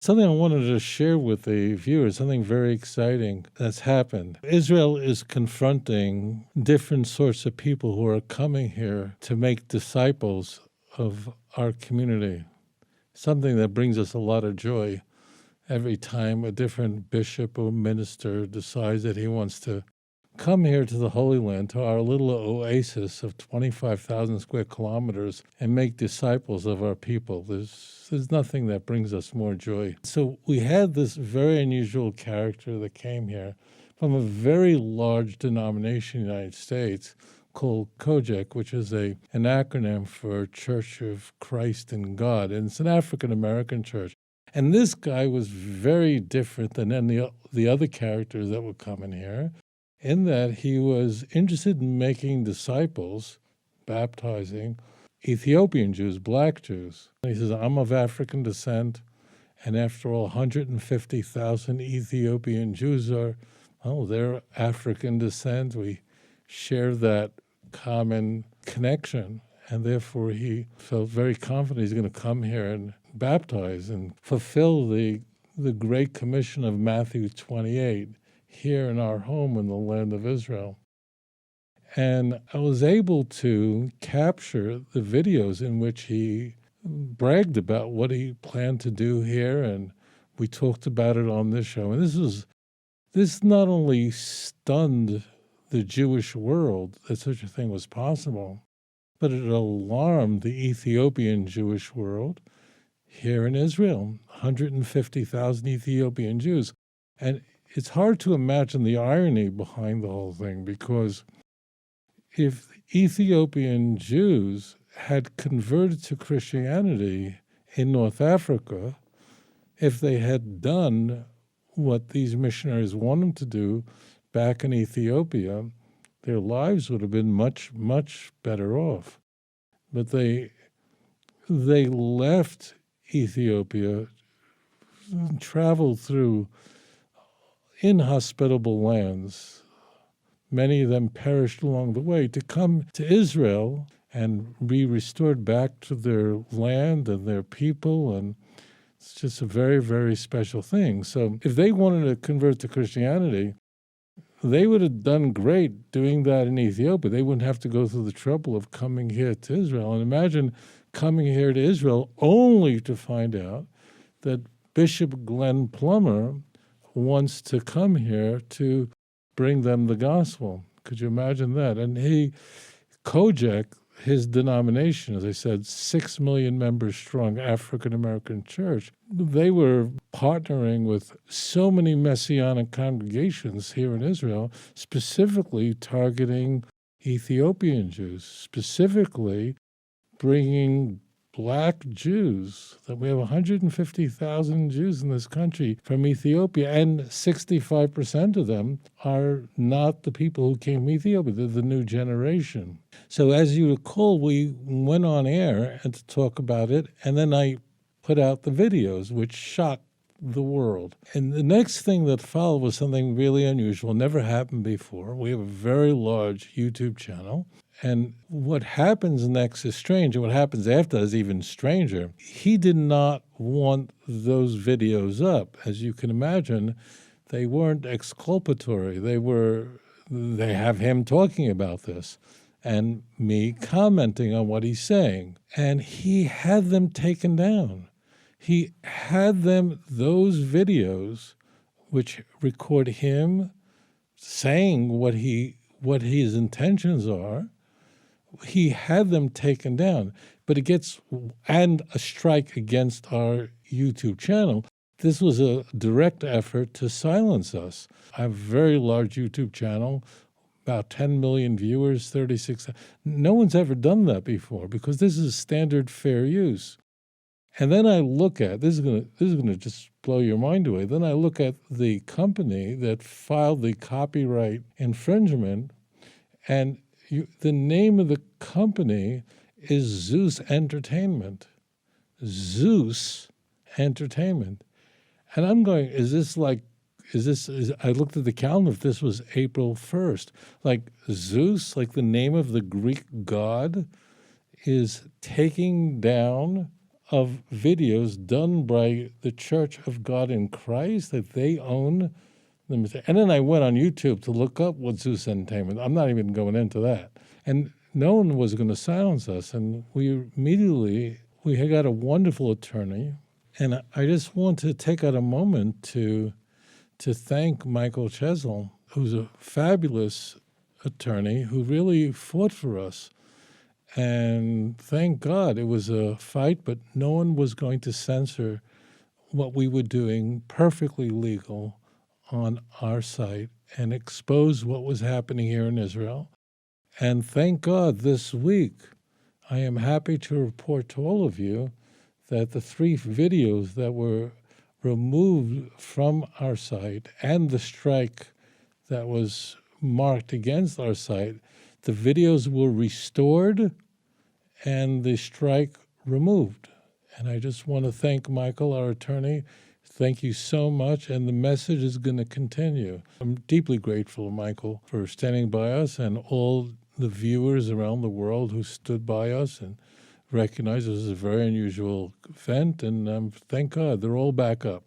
Something I wanted to share with the viewers, something very exciting that's happened. Israel is confronting different sorts of people who are coming here to make disciples of our community, something that brings us a lot of joy every time a different bishop or minister decides that he wants to come here to the Holy Land, to our little oasis of 25,000 square kilometers, and make disciples of our people. There's nothing that brings us more joy. So we had this very unusual character that came here from a very large denomination in the United States called COJEC, which is an acronym for Church of Christ in God, and it's an African-American church. And this guy was very different than any of the other characters that would come in here, in that he was interested in making disciples, baptizing Ethiopian Jews, black Jews. He says, I'm of African descent, and after all, 150,000 Ethiopian Jews they're African descent. We share that common connection, and therefore he felt very confident he's going to come here and baptize and fulfill the Great Commission of Matthew 28, here in our home in the land of Israel. And I was able to capture the videos in which he bragged about what he planned to do here, and we talked about it on this show. And this not only stunned the Jewish world that such a thing was possible, but it alarmed the Ethiopian Jewish world here in Israel, 150,000 Ethiopian Jews. And it's hard to imagine the irony behind the whole thing, because if Ethiopian Jews had converted to Christianity in North Africa, if they had done what these missionaries want them to do back in Ethiopia, their lives would have been much, much better off. But they left Ethiopia, traveled through inhospitable lands. Many of them perished along the way to come to Israel and be restored back to their land and their people, and it's just a very, very special thing. So if they wanted to convert to Christianity, they would have done great doing that in Ethiopia. They wouldn't have to go through the trouble of coming here to Israel. And imagine coming here to Israel only to find out that Bishop Glenn Plummer wants to come here to bring them the gospel. Could you imagine that? And COJEC, his denomination, as I said, 6 million members strong African-American church, they were partnering with so many Messianic congregations here in Israel, specifically targeting Ethiopian Jews, specifically bringing black Jews, that we have 150,000 Jews in this country from Ethiopia, and 65% of them are not the people who came from Ethiopia. They're the new generation. So as you recall, we went on air and to talk about it, and then I put out the videos, which shocked the world. And the next thing that followed was something really unusual, never happened before. We have a very large YouTube channel. And what happens next is strange, and what happens after is even stranger. He did not want those videos up. As you can imagine, they weren't exculpatory. They have him talking about this and me commenting on what he's saying. And he had them taken down. He had those videos, which record him saying what his intentions are. He had them taken down, but and a strike against our YouTube channel. This was a direct effort to silence us. I have a very large YouTube channel, about 10 million viewers, 36. No one's ever done that before, because this is standard fair use. And then I look at, this is going to just blow your mind away. Then I look at the company that filed the copyright infringement, and the name of the company is Zeus Entertainment. Zeus Entertainment. And I'm going, I looked at the calendar, if this was April 1st. Like Zeus, like the name of the Greek god, is taking down of videos done by the Church of God in Christ that they own. And then I went on YouTube to look up what Zeus Entertainment. I'm not even going into that. And no one was going to silence us. And we had got a wonderful attorney. And I just want to take out a moment to thank Michael Chesel, who's a fabulous attorney who really fought for us. And thank God it was a fight, but no one was going to censor what we were doing, perfectly legal, on our site, and expose what was happening here in Israel. And thank God this week, I am happy to report to all of you that the 3 videos that were removed from our site and the strike that was marked against our site, the videos were restored and the strike removed. And I just want to thank Michael, our attorney. Thank you so much, and the message is going to continue. I'm deeply grateful, Michael, for standing by us and all the viewers around the world who stood by us and recognized this is a very unusual event, and thank God they're all back up.